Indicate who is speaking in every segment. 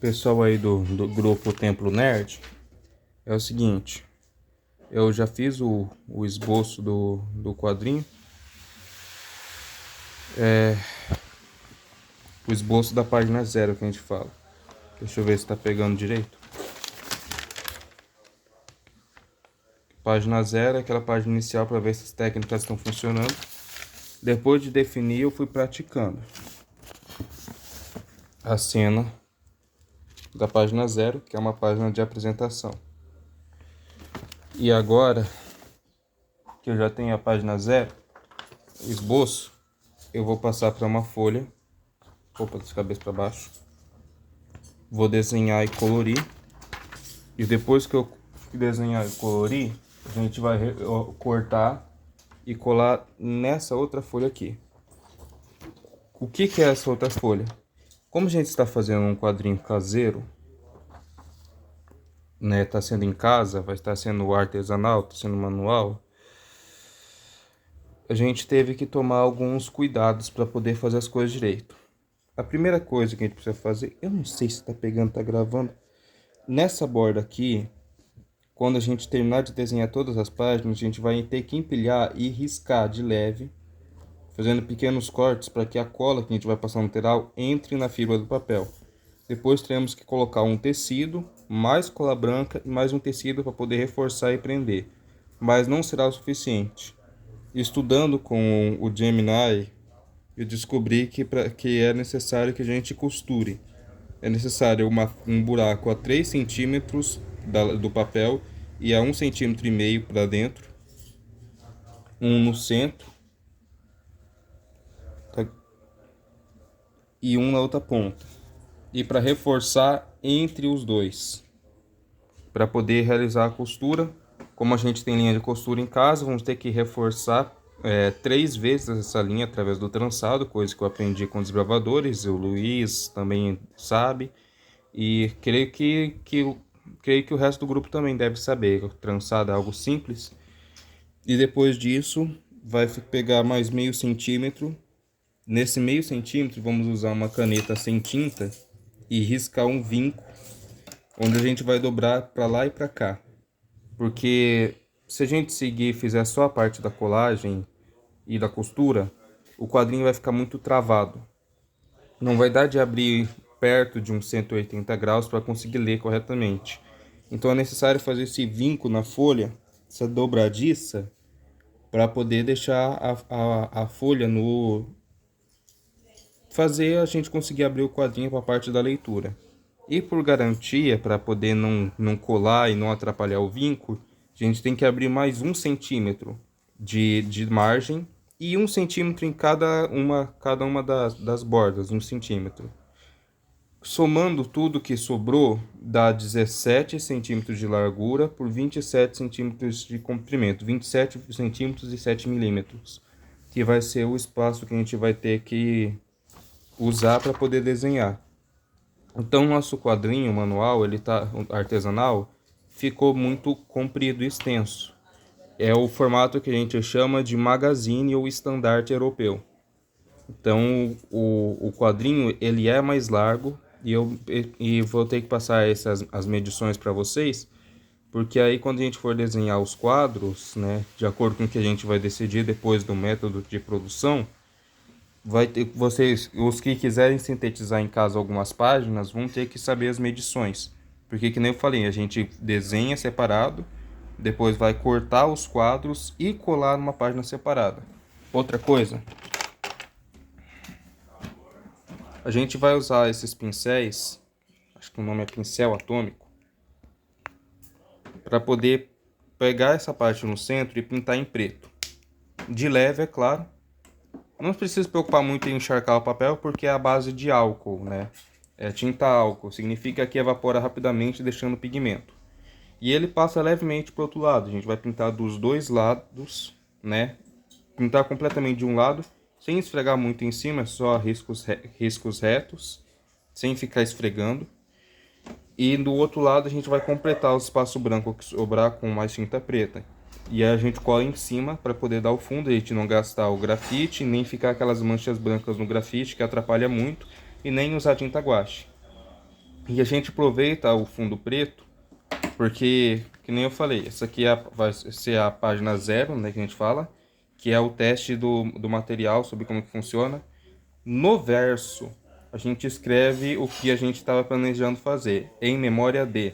Speaker 1: Pessoal aí do grupo Templo Nerd, é o seguinte, eu já fiz o esboço do quadrinho, o esboço da página 0 que a gente fala. Deixa eu ver se tá pegando direito. Página 0 é aquela página inicial para ver se as técnicas estão funcionando. Depois de definir, eu fui praticando a cena da página 0, que é uma página de apresentação. E agora que eu já tenho a página 0, o esboço, eu vou passar para uma folha, opa, de cabeça para baixo, vou desenhar e colorir, e depois que eu desenhar e colorir, a gente vai cortar e colar nessa outra folha aqui. O que é essa outra folha? Como a gente está fazendo um quadrinho caseiro, né, tá sendo em casa, vai estar sendo artesanal, tá sendo manual, a gente teve que tomar alguns cuidados para poder fazer as coisas direito. A primeira coisa que a gente precisa fazer, eu não sei se tá pegando, tá gravando, nessa borda aqui, quando a gente terminar de desenhar todas as páginas, a gente vai ter que empilhar e riscar de leve, fazendo pequenos cortes para que a cola que a gente vai passar no lateral entre na fibra do papel. Depois teremos que colocar um tecido, mais cola branca e mais um tecido para poder reforçar e prender. Mas não será o suficiente. Estudando com o Gemini, eu descobri que é necessário que a gente costure. É necessário um buraco a 3 centímetros do papel e a 1,5 centímetros para dentro. Um no centro. Tá? E um na outra ponta. E para reforçar entre os dois. Para poder realizar a costura, como a gente tem linha de costura em casa, vamos ter que reforçar 3 vezes essa linha através do trançado, coisa que eu aprendi com os desbravadores, o Luiz também sabe, e creio que o resto do grupo também deve saber. O trançado é algo simples. E depois disso, vai pegar mais meio centímetro. Nesse meio centímetro, vamos usar uma caneta sem tinta e riscar um vinco, onde a gente vai dobrar para lá e para cá. Porque se a gente seguir e fizer só a parte da colagem e da costura, o quadrinho vai ficar muito travado. Não vai dar de abrir perto de uns 180 graus para conseguir ler corretamente. Então é necessário fazer esse vinco na folha, essa dobradiça, para poder deixar a folha no... fazer a gente conseguir abrir o quadrinho para a parte da leitura. E por garantia, para poder não colar e não atrapalhar o vinco, a gente tem que abrir mais 1 centímetro de margem e 1 centímetro em cada uma das bordas, 1 centímetro. Somando tudo que sobrou, dá 17 centímetros de largura por 27 centímetros de comprimento, 27 centímetros e 7 milímetros, que vai ser o espaço que a gente vai ter que usar para poder desenhar. Então, nosso quadrinho manual, ele tá artesanal, ficou muito comprido e extenso. É o formato que a gente chama de magazine ou estandarte europeu. Então, o quadrinho, ele é mais largo e vou ter que passar as medições para vocês, porque aí quando a gente for desenhar os quadros, né, de acordo com o que a gente vai decidir depois do método de produção, vai ter, vocês, os que quiserem sintetizar em casa algumas páginas, vão ter que saber as medições. Porque, que nem eu falei, a gente desenha separado, depois vai cortar os quadros e colar numa página separada. Outra coisa, a gente vai usar esses pincéis, acho que o nome é pincel atômico, para poder pegar essa parte no centro e pintar em preto. De leve, é claro. Não precisa se preocupar muito em encharcar o papel, porque é a base de álcool, né? É tinta álcool, significa que evapora rapidamente, deixando pigmento. E ele passa levemente para o outro lado. A gente vai pintar dos dois lados, né? Pintar completamente de um lado, sem esfregar muito em cima, só riscos retos, sem ficar esfregando. E do outro lado a gente vai completar o espaço branco que sobrar com mais tinta preta. E aí a gente cola em cima para poder dar o fundo, a gente não gastar o grafite, nem ficar aquelas manchas brancas no grafite que atrapalha muito, e nem usar tinta guache. E a gente aproveita o fundo preto, porque, que nem eu falei, essa aqui vai ser a página zero, né, que a gente fala, que é o teste do material, sobre como que funciona. No verso, a gente escreve o que a gente estava planejando fazer, em memória de,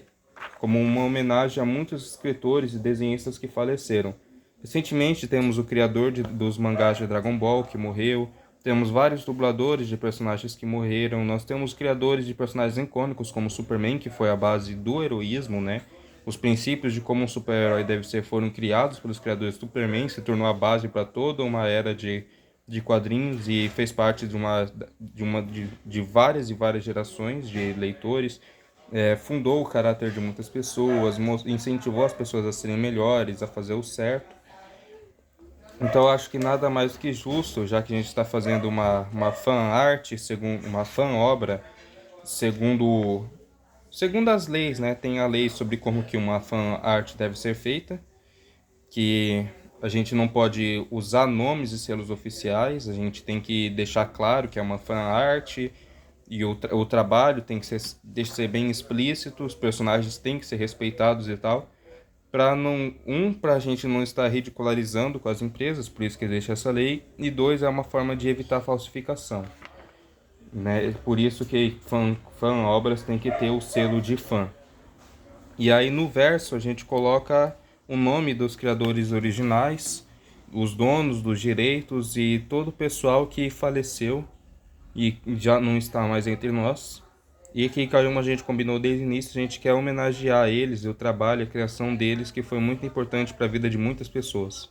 Speaker 1: como uma homenagem a muitos escritores e desenhistas que faleceram. Recentemente temos o criador dos mangás de Dragon Ball, que morreu, temos vários dubladores de personagens que morreram, nós temos criadores de personagens icônicos como Superman, que foi a base do heroísmo, né? Os princípios de como um super-herói deve ser foram criados pelos criadores do Superman, se tornou a base para toda uma era de quadrinhos e fez parte de várias e várias gerações de leitores. Fundou o caráter de muitas pessoas, incentivou as pessoas a serem melhores, a fazer o certo. Então eu acho que nada mais do que justo, já que a gente está fazendo uma fan art, uma fan obra, segundo, segundo as leis, né? Tem a lei sobre como que uma fan art deve ser feita, que a gente não pode usar nomes e selos oficiais, a gente tem que deixar claro que é uma fan art e o trabalho tem que ser bem explícito, os personagens têm que ser respeitados e tal, para não, para a gente não estar ridicularizando com as empresas, por isso que existe essa lei, e dois, é uma forma de evitar falsificação, né? Por isso que fã obras tem que ter o selo de fã. E aí no verso a gente coloca o nome dos criadores originais, os donos dos direitos e todo o pessoal que faleceu e já não está mais entre nós. E que, como a gente combinou desde o início, a gente quer homenagear eles, o trabalho, a criação deles, que foi muito importante para a vida de muitas pessoas.